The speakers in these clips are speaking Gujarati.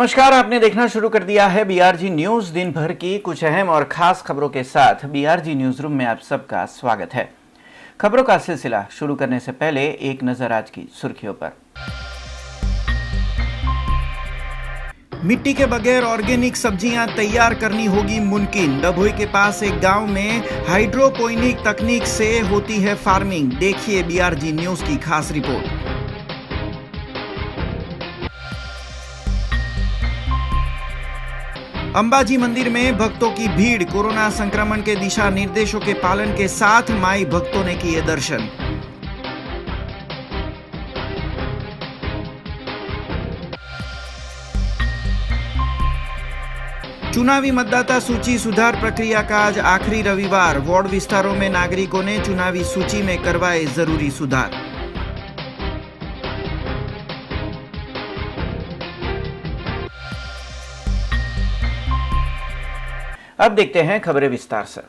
नमस्कार, आपने देखना शुरू कर दिया है बीआरजी न्यूज। दिन भर की कुछ अहम और खास खबरों के साथ बीआरजी न्यूज रूम में आप सबका स्वागत है। खबरों का सिलसिला शुरू करने से पहले एक नजर आज की सुर्खियों पर। मिट्टी के बगैर ऑर्गेनिक सब्जियां तैयार करनी होगी मुमकिन। डभोई के पास एक गांव में हाइड्रोपोनिक तकनीक से होती है फार्मिंग। देखिए बीआरजी न्यूज की खास रिपोर्ट। अंबाजी मंदिर में भक्तों की भीड़। कोरोना संक्रमण के दिशा निर्देशों के पालन के साथ माई भक्तों ने किए दर्शन। चुनावी मतदाता सूची सुधार प्रक्रिया का आज आखिरी रविवार। वार्ड विस्तारों में नागरिकों ने चुनावी सूची में करवाए जरूरी सुधार। अब देखते हैं खबरें विस्तार से।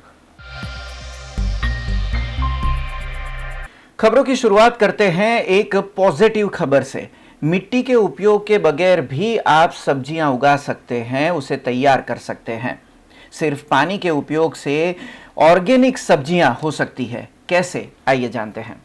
खबरों की शुरुआत करते हैं एक पॉजिटिव खबर से। मिट्टी के उपयोग के बगैर भी आप सब्जियां उगा सकते हैं, उसे तैयार कर सकते हैं। सिर्फ पानी के उपयोग से ऑर्गेनिक सब्जियां हो सकती है। कैसे, आइए जानते हैं।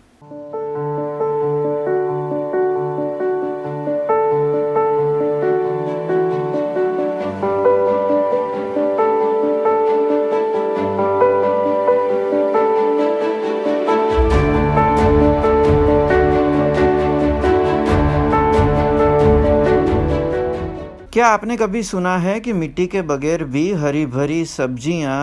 क्या आपने कभी सुना है कि मिट्टी के बगैर भी हरी भरी सब्जियां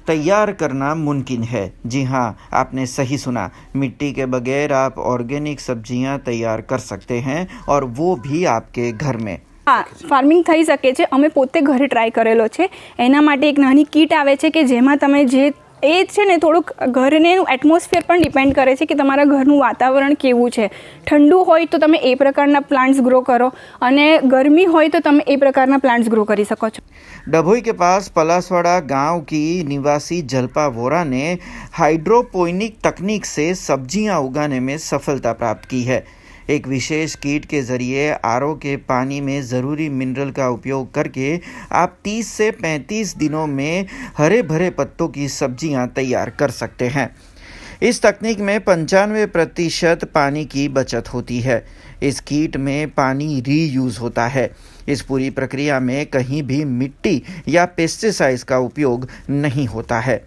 तैयार करना मुमकिन है? जी हाँ, आपने सही सुना। मिट्टी के बगैर आप ऑर्गेनिक सब्जियां तैयार कर सकते हैं, और वो भी आपके घर में। हाँ, फार्मिंग થઈ શકે છે। અમે પોતે ઘરે ટ્રાય કરેલો છે। એના માટે એક નાની કીટ આવે છે કે જેમાં તમે જે એ છે ને થોડુંક ઘરને એટમોસ્ફિયર પણ ડિપેન્ડ કરે છે કે તમારા ઘરનું વાતાવરણ કેવું છે। ઠંડુ હોય તો તમે એ પ્રકારના પ્લાન્ટ્સ ગ્રો કરો, અને ગરમી હોય તો તમે એ પ્રકારના પ્લાન્ટ્સ ગ્રો કરી શકો છો। डभोई के पास पलासवाड़ा गांव की निवासी जल्पा वोरा ने हाइड्रोपोनिक तकनीक से सब्जियां उगाने में सफलता प्राप्त की है। एक विशेष कीट के जरिए आरओ के पानी में ज़रूरी मिनरल का उपयोग करके आप 30 से 35 दिनों में हरे भरे पत्तों की सब्जियां तैयार कर सकते हैं। इस तकनीक में 95% पानी की बचत होती है। इस कीट में पानी रीयूज होता है। इस पूरी प्रक्रिया में कहीं भी मिट्टी या पेस्टिसाइड्स का उपयोग नहीं होता है।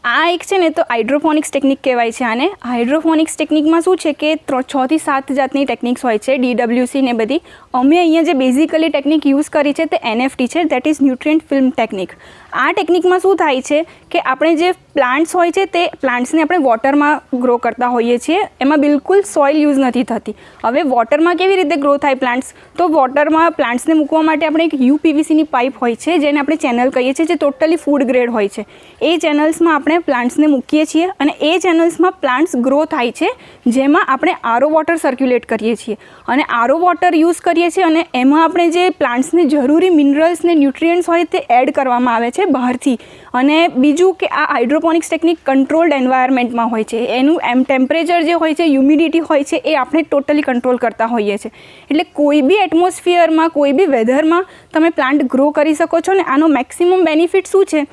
આ એક છે ને તો હાઇડ્રોફોનિક્સ ટેકનિક કહેવાય છે આને। હાઇડ્રોફોનિક્સ ટેકનિકમાં શું છે કે 6 થી 7 જાતની ટેકનિક્સ હોય છે, DWC ને બધી। અમે અહીંયા જે બેઝિકલી ટેકનિક યુઝ કરી છે તે NFT છે, that is nutrient film technique. આ ટેકનિકમાં શું થાય છે કે આપણે જે પ્લાન્ટ્સ હોય છે તે પ્લાન્ટ્સને આપણે વોટરમાં ગ્રો કરતા હોઈએ છીએ। એમાં બિલકુલ સોઇલ યુઝ નથી થતી। હવે વોટરમાં કેવી રીતે ગ્રો થાય પ્લાન્ટ્સ? તો વોટરમાં પ્લાન્ટ્સને મૂકવા માટે આપણે એક UPVCની પાઇપ હોય છે, જેને આપણે ચેનલ કહીએ છીએ, જે ટોટલી ફૂડ ગ્રેડ હોય છે। એ ચેનલ્સમાં આપણે પ્લાન્ટ્સને મૂકીએ છીએ, અને એ ચેનલ્સમાં પ્લાન્ટ્સ ગ્રો થાય છે, જેમાં આપણે RO વોટર સર્ક્યુલેટ કરીએ છીએ, અને RO વોટર યુઝ કરીએ છીએ, અને એમાં આપણે જે પ્લાન્ટ્સને જરૂરી મિનરલ્સ ને ન્યુટ્રિયન્ટ્સ હોય તે એડ કરવામાં આવે છે બહારથી। અને બીજું કે આ હાઇડ્રોપોનિક્સ ટેકનિક કંટ્રોલ્ડ એન્વાયરમેન્ટમાં હોય છે। એનું ટેમ્પરેચર જે હોય છે, હ્યુમિડિટી હોય છે, એ આપણે ટોટલી કંટ્રોલ કરતા હોઈએ છીએ। એટલે કોઈ બી એટમોસ્ફિયરમાં, કોઈ બી વેધરમાં તમે પ્લાન્ટ ગ્રો કરી શકો છો। ને આનો મેક્સિમમ બેનિફિટ શું છે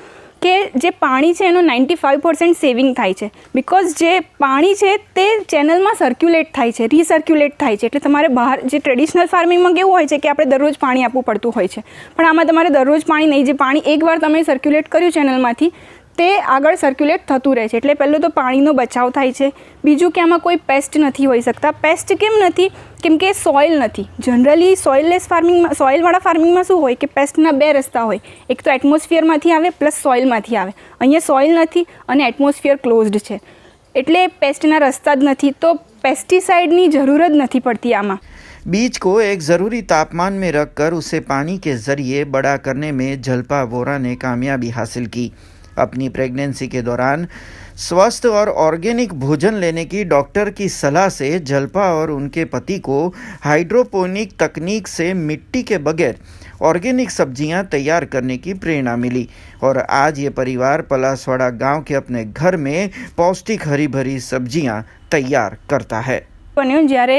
કે જે પાણી છે એનો 95% સેવિંગ થાય છે। બિકોઝ જે પાણી છે તે ચેનલમાં સર્ક્યુલેટ થાય છે, રીસર્ક્યુલેટ થાય છે। એટલે તમારે બહાર જે ટ્રેડિશનલ ફાર્મિંગમાં કેવું હોય છે કે આપણે દરરોજ પાણી આપવું પડતું હોય છે, પણ આમાં તમારે દરરોજ પાણી નહીં। જે પાણી એકવાર તમે સર્ક્યુલેટ કર્યું ચેનલમાંથી, તે આગળ સર્ક્યુલેટ થતું રહે છે। એટલે પહેલું તો પાણીનો બચાવ થાય છે। બીજું કે આમાં કોઈ પેસ્ટ નથી હોઈ શકતા। પેસ્ટ કેમ નથી? કેમ કે સોઇલ નથી। જનરલી સોઇલલેસ ફાર્મિંગમાં, સોઇલવાળા ફાર્મિંગમાં શું હોય કે પેસ્ટના બે રસ્તા હોય, એક તો એટમોસ્ફિયરમાંથી આવે પ્લસ સોઇલમાંથી આવે। અહીંયા સોઇલ નથી અને એટમોસ્ફિયર ક્લોઝડ છે, એટલે પેસ્ટના રસ્તા જ નથી, તો પેસ્ટિસાઇડની જરૂરત નથી પડતી આમાં। बीज को एक ज़रूरी तापमान में रखकर उसे पानी के जरिए बड़ा करने में जल्पा वोरा ने कामयाबी हासिल की। अपनी प्रेगनेंसी के दौरान स्वस्थ और ऑर्गेनिक भोजन लेने की डॉक्टर की सलाह से जल्पा और उनके पति को हाइड्रोपोनिक तकनीक से मिट्टी के बगैर ऑर्गेनिक सब्जियां तैयार करने की प्रेरणा मिली, और आज ये परिवार पलासवाड़ा गांव के अपने घर में पौष्टिक हरी भरी सब्जियां तैयार करता है। બન્યું જ્યારે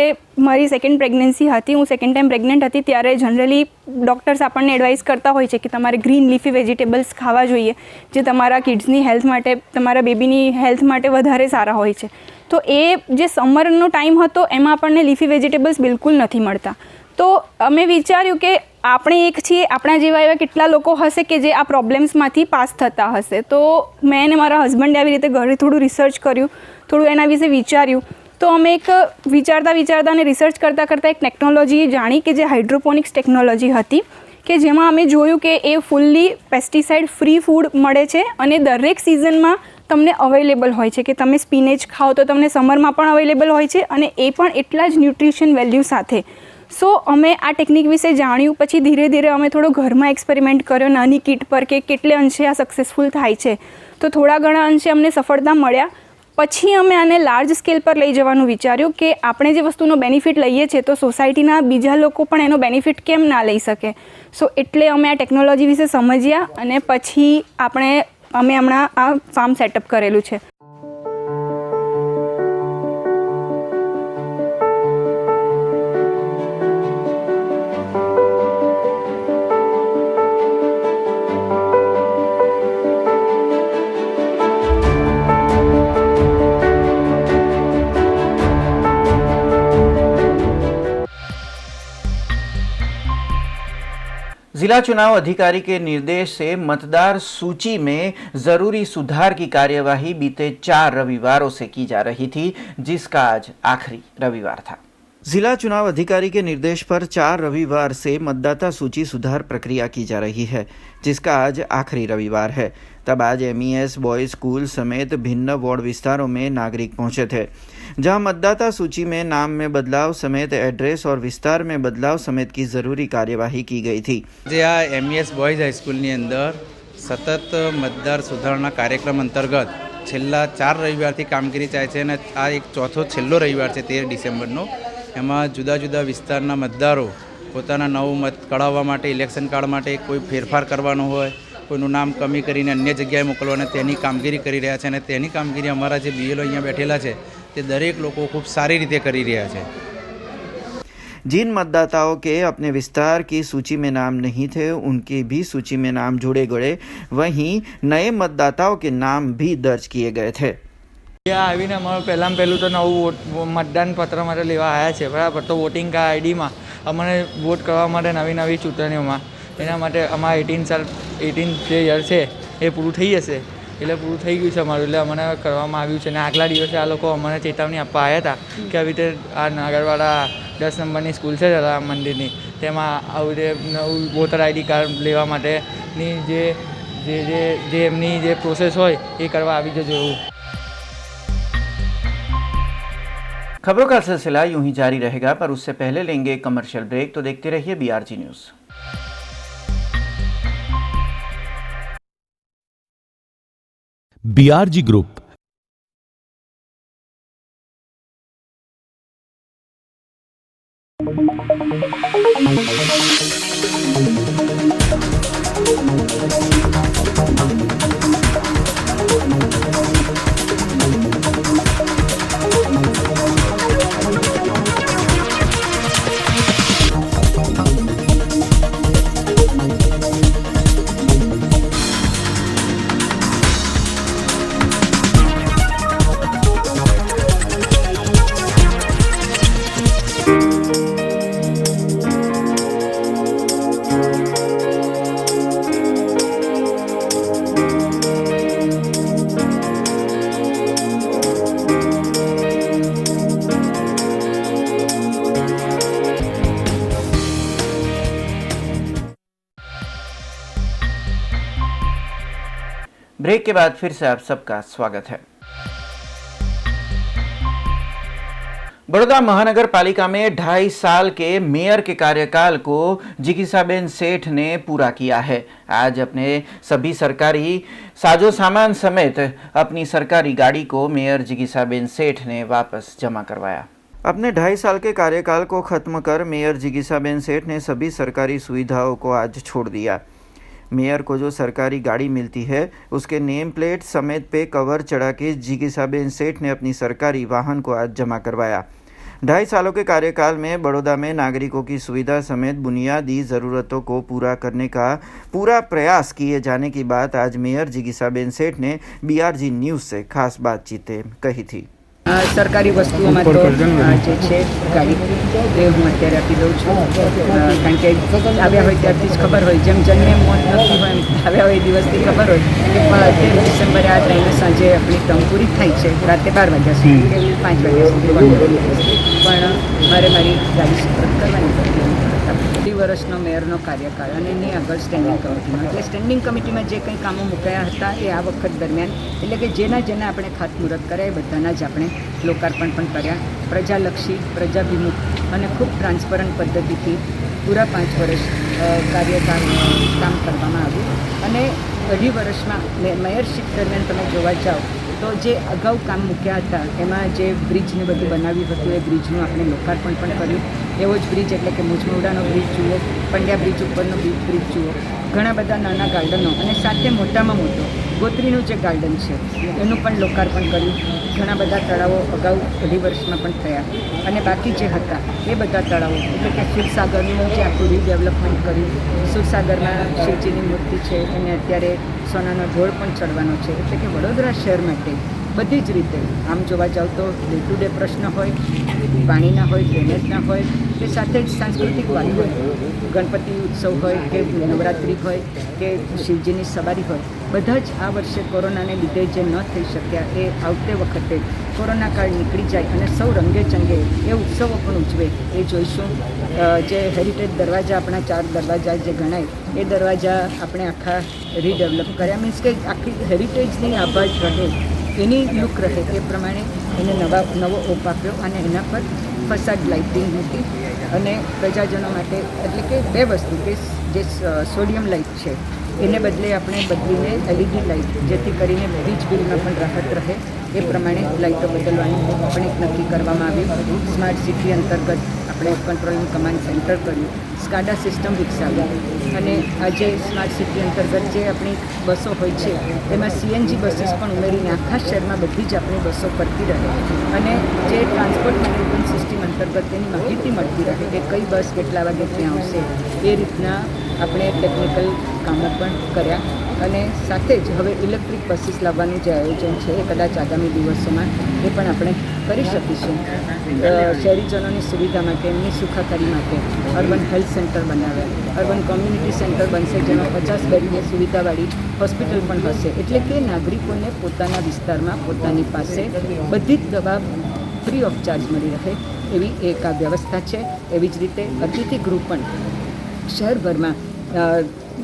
મારી સેકન્ડ પ્રેગ્નન્સી હતી, હું સેકન્ડ ટાઈમ પ્રેગ્નન્ટ હતી, ત્યારે જનરલી ડૉક્ટર્સ આપણને એડવાઇસ કરતા હોય છે કે તમારે ગ્રીન લીફી વેજીટેબલ્સ ખાવા જોઈએ, જે તમારા કિડ્સની હેલ્થ માટે, તમારા બેબીની હેલ્થ માટે વધારે સારા હોય છે. તો એ જે સમરનો ટાઈમ હતો એમાં આપણને લીફી વેજીટેબલ્સ બિલકુલ નથી મળતા. તો અમે વિચાર્યું કે આપણે એક છીએ, આપણા જેવા એવા કેટલા લોકો હશે કે જે આ પ્રોબ્લેમ્સમાંથી પાસ થતા હશે. તો મેં અને મારા હસબન્ડે આવી રીતે ઘરે થોડું રિસર્ચ કર્યું, થોડું એના વિશે વિચાર્યું. તો અમે એક વિચારતા અને રિસર્ચ કરતાં એક ટેકનોલોજી જાણી કે જે હાઇડ્રોપોનિક્સ ટેકનોલોજી હતી, કે જેમાં અમે જોયું કે એ ફૂલ્લી પેસ્ટિસાઇડ ફ્રી ફૂડ મળે છે અને દરેક સિઝનમાં તમને અવેલેબલ હોય છે. કે તમે સ્પિનેચ ખાઓ તો તમને સમરમાં પણ અવેલેબલ હોય છે અને એ પણ એટલા જ ન્યુટ્રિશન વેલ્યુ સાથે. સો અમે આ ટેકનિક વિશે જાણ્યું, પછી ધીરે ધીરે અમે થોડો ઘરમાં એક્સપેરિમેન્ટ કર્યો નાની કીટ પર કે કેટલે અંશે આ સક્સેસફુલ થાય છે. તો થોડા ઘણા અંશે અમને સફળતા મળ્યા. પછી અમે આને લાર્જ સ્કેલ પર લઈ જવાનું વિચાર્યું કે આપણે જે વસ્તુનો બેનિફિટ લઈએ છીએ તો સોસાયટીના બીજા લોકો પણ એનો બેનિફિટ કેમ ના લઈ શકે. સો એટલે અમે આ ટેકનોલોજી વિશે સમજ્યા અને પછી અમે હમણાં આ ફાર્મ સેટઅપ કરેલું છે. जिला चुनाव अधिकारी के निर्देश से मतदार सूची में जरूरी सुधार की कार्यवाही बीते 4 रविवारों से की जा रही थी, जिसका आज आखिरी रविवार था. जिला चुनाव अधिकारी के निर्देश पर 4 रविवार से मतदाता सूची सुधार प्रक्रिया की जा रही है, जिसका आज आखिरी रविवार है. तब आज MES बॉयज स्कूल समेत भिन्न वार्ड विस्तारों में नागरिक पहुंचे थे, जहां मतदाता सूची में नाम में बदलाव समेत एड्रेस और विस्तार में बदलाव समेत की जरूरी कार्यवाही की गई थी. જે આ MES બોયઝ હાઈસ્કૂલની અંદર સતત મતદાર સુધારણા કાર્યક્રમ અંતર્ગત છેલ્લા 4 રવિવારથી કામગીરી ચાલે છે અને આ એક ચોથો છેલ્લો રવિવાર છે 13 ડિસેમ્બરનો. એમાં જુદા જુદા વિસ્તારના મતદારો પોતાના નવું મત કઢાવવા માટે, ઇલેક્શન કાર્ડ માટે કોઈ ફેરફાર કરવાનો હોય, કોઈનું નામ કમી કરીને અન્ય જગ્યાએ મોકલવાને તેની કામગીરી કરી રહ્યા છે અને તેની કામગીરી અમારા જે BLO અહીંયા બેઠેલા છે તે દરેક લોકો ખૂબ સારી રીતે કરી રહ્યા છે. जिन मतदाताओं के अपने विस्तार की सूची में नाम नहीं थे उनकी भी सूची में नाम जोड़े गए, वहीं नए मतदाताओं के नाम भी दर्ज किए गए थे. આવીને અમારું પહેલું તો નવું મતદાન પત્ર માટે લેવા આવ્યા છે, બરાબર. તો વોટિંગ કાર્ડ આઈડીમાં અમને વોટ કરવા માટે નવી ચૂંટણીઓમાં એના માટે અમારા 18 જે યર છે એ પૂરું થઈ જશે, એટલે પૂરું થઈ ગયું છે અમારું, એટલે અમને કરવામાં આવ્યું છે. અને આગલા દિવસે આ લોકો અમને ચેતવણી આપવા આવ્યા હતા કે આવી રીતે આ નાગરવાડા 10 નંબરની સ્કૂલ છે રામ મંદિરની, તેમાં આવી રીતે નવું વોટર ID કાર્ડ લેવા માટેની જે એમની જે પ્રોસેસ હોય એ કરવા આવી જજો એવું. खबरों का सिलसिला यूं ही जारी रहेगा, पर उससे पहले लेंगे एक कमर्शियल ब्रेक. तो देखते रहिए BRG news. BRG group break के बाद फिर से आप सबका स्वागत है. बड़ौदा महानगर पालिका में 2.5 साल के मेयर के कार्यकाल को जिगीसाबेन सेठ ने पूरा किया है. आज अपने सभी सरकारी साजो सामान समेत अपनी सरकारी गाड़ी को मेयर जिगीसाबेन सेठ ने वापस जमा करवाया. अपने 2.5 साल के कार्यकाल को खत्म कर मेयर जिगीसाबेन सेठ ने सभी सरकारी सुविधाओं को आज छोड़ दिया. मेयर को जो सरकारी गाड़ी मिलती है उसके नेम प्लेट समेत पे कवर चढ़ा के जिगीसाबेन सेठ ने अपनी सरकारी वाहन को आज जमा करवाया. 2.5 सालों के कार्यकाल में बड़ौदा में नागरिकों की सुविधा समेत बुनियादी ज़रूरतों को पूरा करने का पूरा प्रयास किए जाने की बात आज मेयर जिगीसाबेन सेठ ने BRG न्यूज़ से खास बातचीत कही थी। સરકારી વસ્તુઓમાં તો જે છે ગાડી એ હું અત્યારે આપી દઉં છું, કારણ કે આવ્યા હોય ત્યારથી જ ખબર હોય, જેમ જન્મે મોત નથી હોય એમ આવ્યા હોય દિવસથી ખબર હોય કે 13 ડિસેમ્બરે આ ટાઈમે સાંજે આપણી ટર્મ પૂરી થાય છે, રાતે 12 વાગ્યા સુધી કે 5 વાગ્યા સુધી, પણ મારે મારી ગાડી સુપરત કરવાની હતી। 2 વર્ષનો મેયરનો કાર્યકાળ અને એની આગળ સ્ટેન્ડિંગ કમિટીમાં, એટલે સ્ટેન્ડિંગ કમિટીમાં જે કંઈ કામો મુકાયા હતા એ આ વખત દરમિયાન, એટલે કે જેના આપણે ખાતમુહૂર્ત કર્યા એ બધાના જ આપણે લોકાર્પણ પણ કર્યા। પ્રજાલક્ષી, પ્રજાભિમુખ અને ખૂબ ટ્રાન્સપરન્ટ પદ્ધતિથી પૂરા 5 વર્ષ કાર્યકાળ કામ કરવામાં આવ્યું। અને 2.5 વર્ષમાં મેયરશીપ દરમિયાન તમે જોવા જાઓ તો જે અગાઉ કામ મૂક્યા હતા એમાં જે બ્રિજને બધું બનાવ્યું હતું એ બ્રિજનું આપણે લોકાર્પણ પણ કર્યું। એવો જ બ્રિજ એટલે કે મુજમોડાનો બ્રિજ જુઓ, પંડ્યા બ્રિજ ઉપરનો બ્રિજ જુઓ, ઘણા બધા નાના ગાર્ડનો અને સાથે મોટામાં મોટો ગોત્રીનું જે ગાર્ડન છે એનું પણ લોકાર્પણ કર્યું। ઘણા બધા તળાવો અગાઉ 2.5 વર્ષમાં પણ થયા અને બાકી જે હતા એ બધા તળાવો, એટલે કે સુરસાગરનું જે આખું રીડેવલપમેન્ટ કર્યું। સુરસાગરમાં શિવજીની મૂર્તિ છે એને અત્યારે સોનાનો ઢોળ પણ ચડવાનો છે, એટલે કે વડોદરા શહેર માટે બધી જ રીતે આમ જોવા જાવ તો ડે ટુ ડે પ્રશ્ન હોય, પાણીના હોય, ડ્રેનેજના હોય, કે સાથે જ સાંસ્કૃતિક વાત હોય, ગણપતિ ઉત્સવ હોય કે નવરાત્રિ હોય કે શિવજીની સવારી હોય, બધા જ આ વર્ષે કોરોનાને લીધે જે ન થઈ શક્યા એ આવતે વખતે કોરોના કાળ નીકળી જાય અને સૌ રંગે ચંગે એ ઉત્સવો પણ ઉજવે એ જોઈશું। જે હેરિટેજ દરવાજા આપણા 4 દરવાજા જે ગણાય એ દરવાજા આપણે આખા રીડેવલપ કર્યા, મીન્સ કે આખી હેરિટેજની આભાસ રહે, એની લુક રહે એ પ્રમાણે એને નવો ઓપ આપ્યો અને એના પર ફસાડ લાઇટિંગ મૂકી અને પ્રજાજનો માટે, એટલે કે 2 વસ્તુ કે જે સોડિયમ લાઇટ છે એને બદલે આપણે બદલીને LED લાઇટ, જેથી કરીને વીજ બિલમાં પણ રાહત રહે એ પ્રમાણે લાઇટો બદલવાનું પણ એક નક્કી કરવામાં આવ્યું। સ્માર્ટ સિટી અંતર્ગત આપણે કંટ્રોલિંગ કમાન્ડ સેન્ટર કર્યું, સ્કાડા સિસ્ટમ વિકસાવી અને આજે સ્માર્ટ સિટી અંતર્ગત જે આપણી બસો હોય છે એમાં CNG બસીસ પણ ઉમેરીને આખા શહેરમાં બધી જ આપણી બસો ફરતી રહે અને જે ટ્રાન્સપોર્ટ મેનેજમેન્ટ સિસ્ટમ અંતર્ગત તેની માહિતી મળતી રહે કે કઈ બસ કેટલા વાગે ક્યાં આવશે, એ રીતના આપણે ટેકનિકલ કામો પણ કર્યા। અને સાથે જ હવે ઇલેક્ટ્રિક બસીસ લાવવાનું જે આયોજન છે એ કદાચ આગામી દિવસોમાં એ પણ આપણે કરી શકીશું। શહેરીજનોની સુવિધા માટે, એમની સુખાકારી માટે અર્બન હેલ્થ સેન્ટર બનાવ્યા, અર્બન કોમ્યુનિટી સેન્ટર બનશે જેમાં 50 બેડની સુવિધાવાળી હોસ્પિટલ પણ હશે, એટલે કે નાગરિકોને પોતાના વિસ્તારમાં પોતાની પાસે બધી જ દવા ફ્રી ઓફ ચાર્જ મળી રહે એવી એક આ વ્યવસ્થા છે। એવી જ રીતે અતિથિ ગૃહ પણ શહેરભરમાં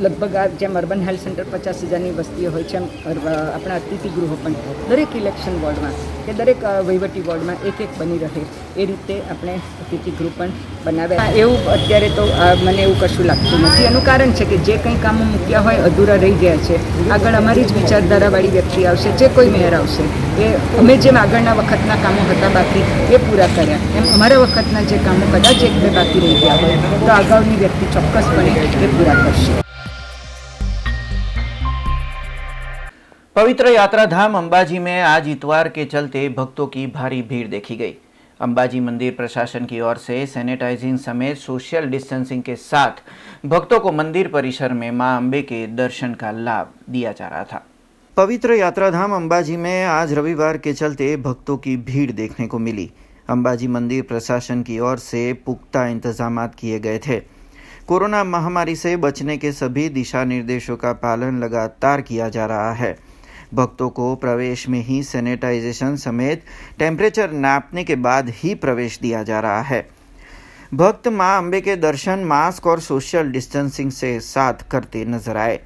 લગભગ આ જેમ અર્બન હેલ્થ સેન્ટર 50,000ની વસ્તીઓ હોય છે એમ આપણા અતિથિ ગૃહો પણ દરેક ઇલેક્શન વોર્ડમાં કે દરેક વહીવટી વોર્ડમાં એક બની રહે એ રીતે આપણે અતિથિ ગૃહ પણ બનાવ્યા। એવું અત્યારે તો મને એવું કશું લાગતું નથી, એનું કારણ છે કે જે કંઈ કામો મૂક્યા હોય અધૂરા રહી ગયા છે, આગળ અમારી જ વિચારધારાવાળી વ્યક્તિ આવશે, જે કોઈ મેયર આવશે એ અમે જેમ આગળના વખતના કામો હતા બાકી એ પૂરા કર્યા, એમ અમારા વખતના જે કામો કદાચ 1-2 બાકી રહી ગયા હોય તો અગાઉની વ્યક્તિ ચોક્કસપણે એ પૂરા કરશે। पवित्र यात्रा धाम अंबाजी में आज इतवार के चलते भक्तों की भारी भीड़ देखी गई। अंबाजी मंदिर प्रशासन की ओर से सैनिटाइजिंग समेत सोशल डिस्टेंसिंग के साथ भक्तों को मंदिर परिसर में मां अंबे के दर्शन का लाभ दिया जा रहा था। पवित्र यात्रा धाम अंबाजी में आज रविवार के चलते भक्तों की भीड़ देखने को मिली। अंबाजी मंदिर प्रशासन की ओर से पुख्ता इंतजामात किए गए थे। कोरोना महामारी से बचने के सभी दिशा निर्देशों का पालन लगातार किया जा रहा है। भक्तों को प्रवेश में ही सैनिटाइजेशन समेत टेम्परेचर नापने के बाद ही प्रवेश दिया जा रहा है। भक्त मां अंबे के दर्शन मास्क और सोशल डिस्टेंसिंग से साथ करते नजर आए।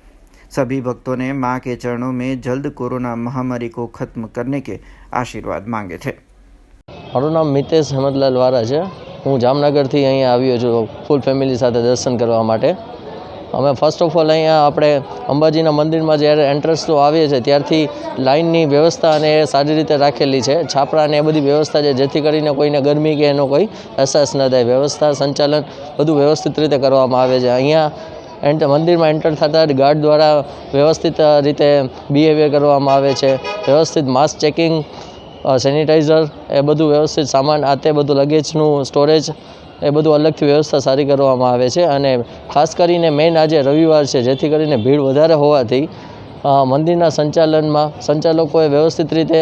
सभी भक्तों ने मां के चरणों में जल्द कोरोना महामारी को खत्म करने के आशीर्वाद मांगे थे। મારું નામ મિતેશ હેમંતલાલ વારા છે। હું જામનગરથી અહીંયા આવ્યો છું ફૂલ ફેમિલી સાથે દર્શન કરવા માટે। અમે ફર્સ્ટ ઓફ ઓલ અહીંયા આપણે અંબાજીના મંદિરમાં જ્યારે એન્ટ્રન્સ તો આવીએ છીએ ત્યારથી લાઇનની વ્યવસ્થા અને એ સારી રીતે રાખેલી છે, છાપરા અને એ બધી વ્યવસ્થા છે જેથી કરીને કોઈને ગરમી કે એનો કોઈ અહેસાસ ન થાય। વ્યવસ્થા સંચાલન બધું વ્યવસ્થિત રીતે કરવામાં આવે છે। અહીંયા મંદિરમાં એન્ટર થતાં જ ગાર્ડ દ્વારા વ્યવસ્થિત રીતે બિહેવિયર કરવામાં આવે છે, વ્યવસ્થિત માસ્ક ચેકિંગ સેનિટાઈઝર એ બધું વ્યવસ્થિત સામાન આ તે બધું લગેજનું સ્ટોરેજ એ બધું અલગથી વ્યવસ્થા સારી કરવામાં આવે છે. અને ખાસ કરીને મેઇન આજે રવિવાર છે, જેથી કરીને ભીડ વધારે હોવાથી મંદિરના સંચાલકોએ વ્યવસ્થિત રીતે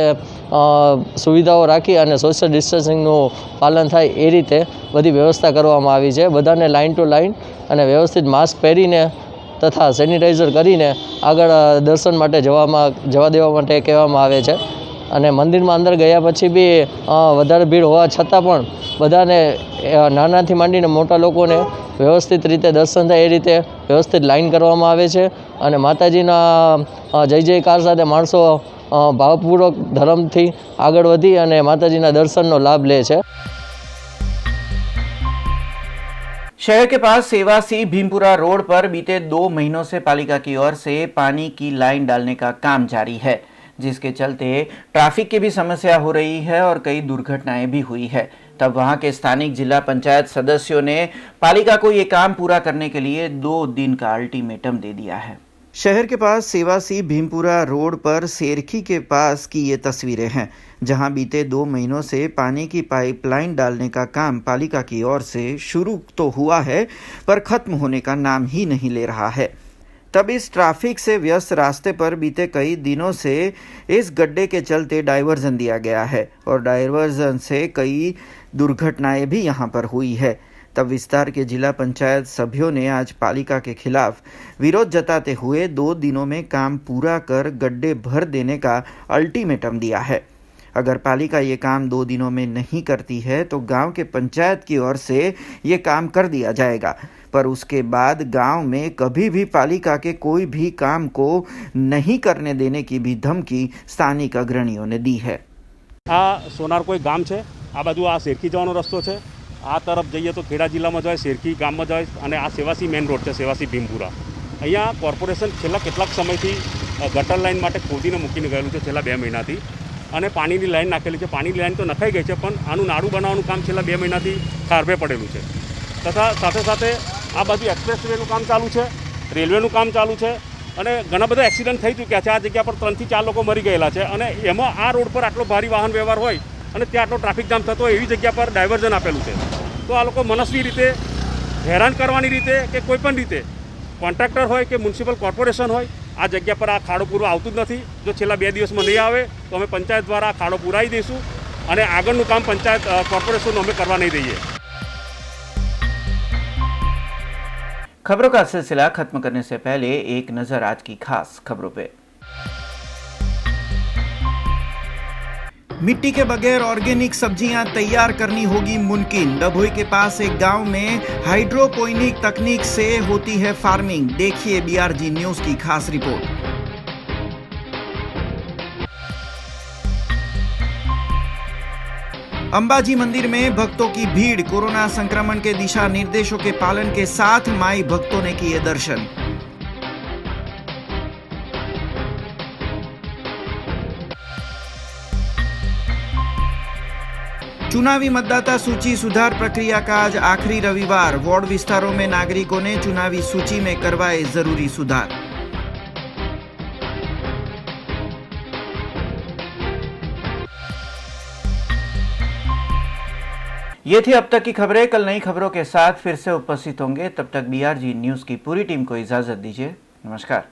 સુવિધાઓ રાખી અને સોશિયલ ડિસ્ટન્સિંગનું પાલન થાય એ રીતે બધી વ્યવસ્થા કરવામાં આવી છે. બધાને લાઇન ટુ લાઇન અને વ્યવસ્થિત માસ્ક પહેરીને તથા સેનિટાઈઝર કરીને આગળ દર્શન માટે જવા દેવા માટે કહેવામાં આવે છે. અને મંદિરમાં અંદર ગયા પછી બી વધારે ભીડ હોવા છતાં પણ બધાને નાનાથી માંડીને મોટા લોકોને વ્યવસ્થિત રીતે દર્શન થાય એ રીતે વ્યવસ્થિત લાઈન કરવામાં આવે છે. અને માતાજીના જય જયકાર સાથે માણસો ભાવપૂર્વક ધર્મથી આગળ વધી અને માતાજીના દર્શનનો લાભ લે છે. शहर के पास सेवासी भीमपुरा रोड पर बीते 2 महीनों से पालिका की ओर से पानी की लाइन डालने का काम जारी है, जिसके चलते ट्रैफिक की भी समस्या हो रही है और कई दुर्घटनाएं भी हुई है. तब वहां के स्थानिक जिला पंचायत सदस्यों ने पालिका को ये काम पूरा करने के लिए 2 दिन का अल्टीमेटम दे दिया है. शहर के पास सेवासी भीमपुरा रोड पर सेरखी के पास की ये तस्वीरें हैं, जहां बीते 2 महीनों से पानी की पाइपलाइन डालने का काम पालिका की ओर से शुरू तो हुआ है, पर खत्म होने का नाम ही नहीं ले रहा है. तब इस ट्रैफिक से व्यस्त रास्ते पर बीते कई दिनों से इस गड्ढे के चलते डायवर्जन दिया गया है और डायवर्जन से कई दुर्घटनाएं भी यहां पर हुई है. तब विस्तार के जिला पंचायत सभ्यों ने आज पालिका के खिलाफ विरोध जताते हुए 2 दिनों में काम पूरा कर गड्ढे भर देने का अल्टीमेटम दिया है. अगर पालिका ये काम 2 दिनों में नहीं करती है तो गांव के पंचायत की ओर से ये काम कर दिया जाएगा, पर उसके बाद गांव में कभी भी पालिका के कोई भी काम को नहीं करने देने की भी धमकी स्थानिक अग्रणियों ने दी है. आ सोनार कोई गाम है, आ बाजू आ सेरखी जવાનો रस्तो है, आ तरफ जाइए तो खेड़ा जिला में जाए सेरखी गाम में जाए और आ सेवासी मेन रोड है, सेवासी भीमपुरा. अँ कॉर्पोरेशन छेल्ला केटलाक समयथी गटर लाइन माटे खोदीने मूकीने गयेलुं छे छेल्ला 2 महीनाथी. અને પાણીની લાઈન નાખેલી છે. પાણીની લાઈન તો નખાઈ ગઈ છે, પણ આનું નાડું બનાવવાનું કામ છેલ્લા 2 મહિનાથી ખારભે પડેલું છે. તથા સાથે સાથે આ બાજુ એક્સપ્રેસ વેનું કામ ચાલુ છે, રેલવેનું કામ ચાલુ છે અને ઘણા બધા એક્સિડન્ટ થઈ ચૂક્યા છે. આ જગ્યા પર 3 થી 4 લોકો મરી ગયેલા છે અને એમાં આ રોડ પર આટલો ભારી વાહન વ્યવહાર હોય અને ત્યાં આટલો ટ્રાફિક જામ થતો હોય એવી જગ્યા પર ડાયવર્ઝન આપેલું છે. તો આ લોકો મનસ્વી રીતે હેરાન કરવાની રીતે કે કોઈ પણ રીતે કોન્ટ્રાક્ટર હોય કે મ્યુનિસિપલ કોર્પોરેશન હોય આ જગ્યા પર આ ખાડો પૂરો આવતું જ નથી. જો છેલ્લા 2 દિવસમાં નહીં આવે તો અમે પંચાયત દ્વારા આ ખાડો પુરાવી દઈશું અને આગળનું કામ પંચાયત કોર્પોરેશન અમે કરવા નહીં દઈએ. खबरों का सिलसिला खत्म करने से पहले एक नजर आज की खास खबरों पे. मिट्टी के बगैर ऑर्गेनिक सब्जियां तैयार करनी होगी मुमकिन. डभोई के पास एक गांव में हाइड्रोपोनिक तकनीक से होती है फार्मिंग. देखिए BRG न्यूज की खास रिपोर्ट. अंबाजी मंदिर में भक्तों की भीड़. कोरोना संक्रमण के दिशा निर्देशों के पालन के साथ माई भक्तों ने किए दर्शन. चुनावी मतदाता सूची सुधार प्रक्रिया का आज आखिरी रविवार. वार्ड विस्तारों में नागरिकों ने चुनावी सूची में करवाए जरूरी सुधार. ये थी अब तक की खबरें. कल नई खबरों के साथ फिर से उपस्थित होंगे. तब तक BRG न्यूज की पूरी टीम को इजाजत दीजिए. नमस्कार.